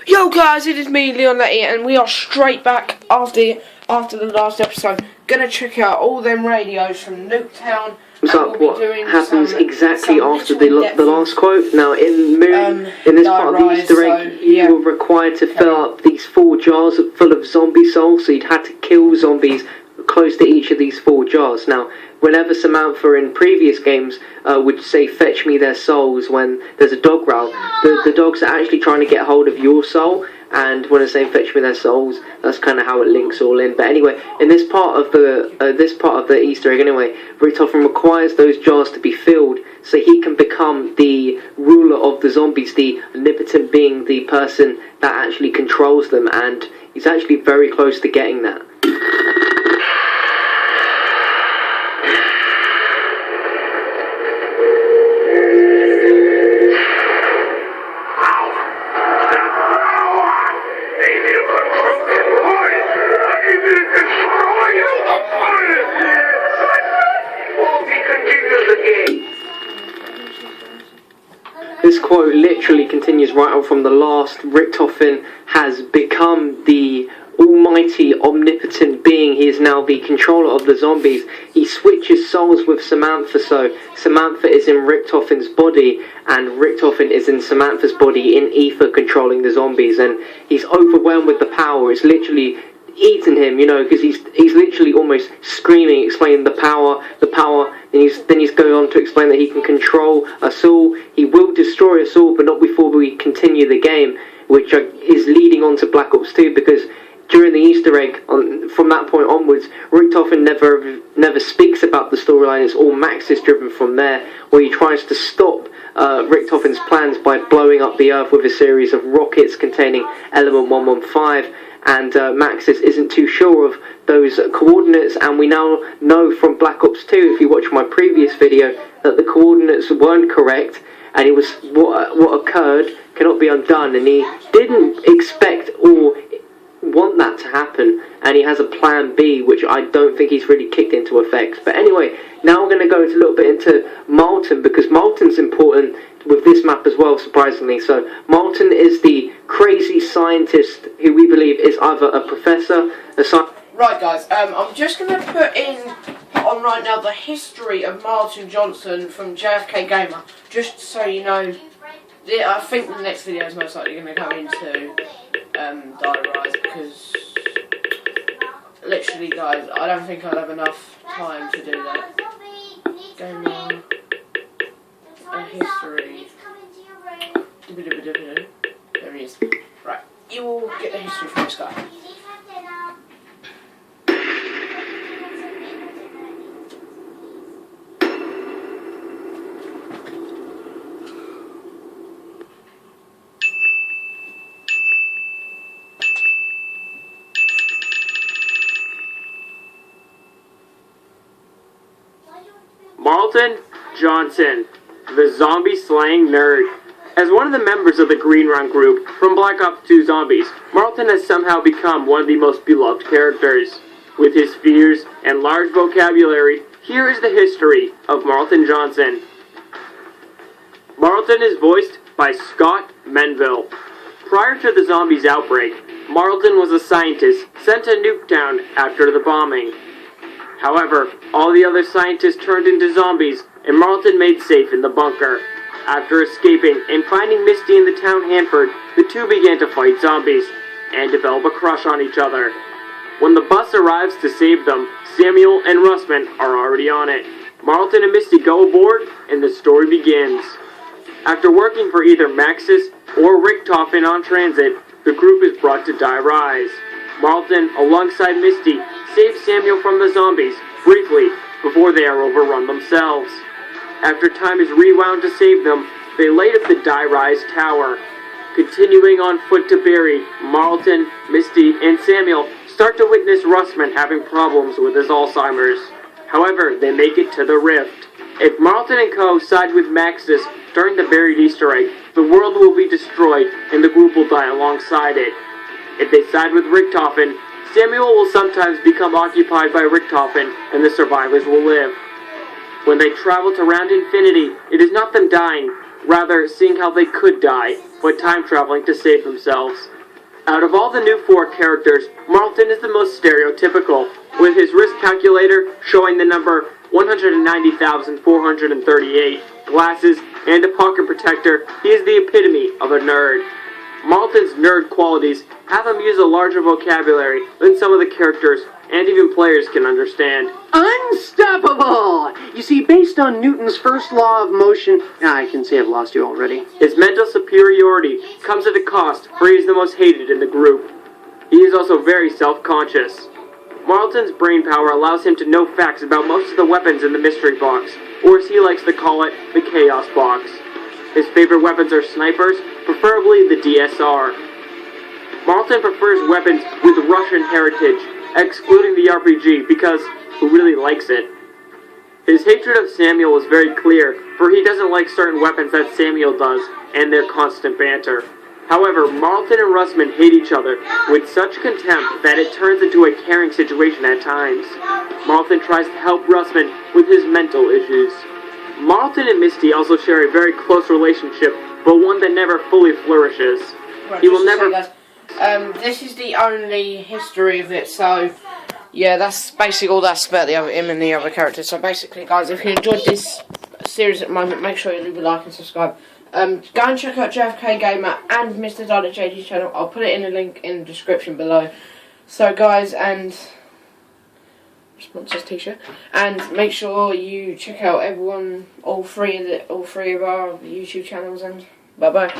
Yo guys, it is me, Mrdarlekjd, and we are straight back after the last episode. Gonna check out all them radios from Nuketown. So what happens exactly after the last quote? Now in this part of the Easter egg, you were required to fill up these 4 jars full of zombie souls, so you'd had to kill zombies close to each of these 4 jars. Now, whenever Samantha in previous games would say, "Fetch me their souls," when there's a dog growl, the dogs are actually trying to get hold of your soul. And when I say "fetch me their souls," that's kind of how it links all in. But anyway, in this part of the Easter egg, anyway, Richtofen requires those jars to be filled so he can become the ruler of the zombies, the omnipotent being, the person that actually controls them. And he's actually very close to getting that. This quote literally continues right on from the last. Richtofen has become the almighty, omnipotent being. He is now the controller of the zombies. He switches souls with Samantha, so Samantha is in Richtofen's body, and Richtofen is in Samantha's body in ether, controlling the zombies, and he's overwhelmed with the power. It's literally eating him, you know, because he's literally almost screaming, explaining the power, then he's going on to explain that he can control us all. He will destroy us all, but not before we continue the game, which is leading on to Black Ops 2, because during the Easter egg, from that point onwards, Richtofen never speaks about the storyline. It's all Maxis driven from there, where he tries to stop Richtofen's plans by blowing up the Earth with a series of rockets containing Element 115. And Maxis isn't too sure of those coordinates, and we now know from Black Ops 2, if you watch my previous video, that the coordinates weren't correct, and it was what occurred cannot be undone, and he didn't expect or want that to happen, and he has a plan B, which I don't think he's really kicked into effect. But anyway, now we're going to go into a little bit into Martin, because Martin's important with this map as well, surprisingly. So Martin is the crazy scientist who we believe is either a professor, Right guys, I'm just going to put on right now the history of Martin Johnson from jfkgamer, just so you know. I think the next video is most likely going to go into Diarise, because literally guys, I don't think I'll have enough time to do that. Gamer, a history. There he is. Right, you will get the history from this guy. Martin Johnson, the zombie-slaying nerd. As one of the members of the Green Run group from Black Ops 2 Zombies, Martin has somehow become one of the most beloved characters. With his fears and large vocabulary, here is the history of Martin Johnson. Martin is voiced by Scott Menville. Prior to the zombies outbreak, Martin was a scientist sent to Nuketown after the bombing. However, all the other scientists turned into zombies, and Martin made safe in the bunker. After escaping and finding Misty in the town Hanford, the two began to fight zombies, and develop a crush on each other. When the bus arrives to save them, Samuel and Russman are already on it. Martin and Misty go aboard, and the story begins. After working for either Maxis or Richtofen on transit, the group is brought to Diarise. Martin, alongside Misty, saves Samuel from the zombies, briefly, before they are overrun themselves. After time is rewound to save them, they light up the Diarise Tower. Continuing on foot to Barry, Martin, Misty, and Samuel start to witness Russman having problems with his Alzheimer's. However, they make it to the Rift. If Martin and co. side with Maxis during the buried Easter egg, the world will be destroyed and the group will die alongside it. If they side with Richtofen, Samuel will sometimes become occupied by Richtofen, and the survivors will live. When they travel to Round Infinity, it is not them dying, rather seeing how they could die, but time traveling to save themselves. Out of all the new 4 characters, Marlton is the most stereotypical, with his risk calculator showing the number 190,438, glasses, and a pocket protector. He is the epitome of a nerd. Marlton's nerd qualities have him use a larger vocabulary than some of the characters and even players can understand. Unstoppable! You see, based on Newton's first law of motion... I can see I've lost you already. His mental superiority comes at a cost, for he is the most hated in the group. He is also very self-conscious. Marlton's brain power allows him to know facts about most of the weapons in the mystery box, or as he likes to call it, the Chaos Box. His favorite weapons are snipers, preferably the DSR. Marlton prefers weapons with Russian heritage, excluding the RPG, because who really likes it? His hatred of Samuel is very clear, for he doesn't like certain weapons that Samuel does, and their constant banter. However, Marlton and Russman hate each other with such contempt that it turns into a caring situation at times. Marlton tries to help Russman with his mental issues. Marlton and Misty also share a very close relationship, but one that never fully flourishes. Right, He will never... this is the only history of it, so yeah, that's basically all that's about him and the other characters. So basically, guys, if you enjoyed this series at the moment, make sure you leave a like and subscribe. Go and check out jfkgamer and Mrdarlekjd's channel. I'll put it in the link in the description below. So guys, and sponsors t-shirt, and make sure you check out all three of our YouTube channels, and bye bye.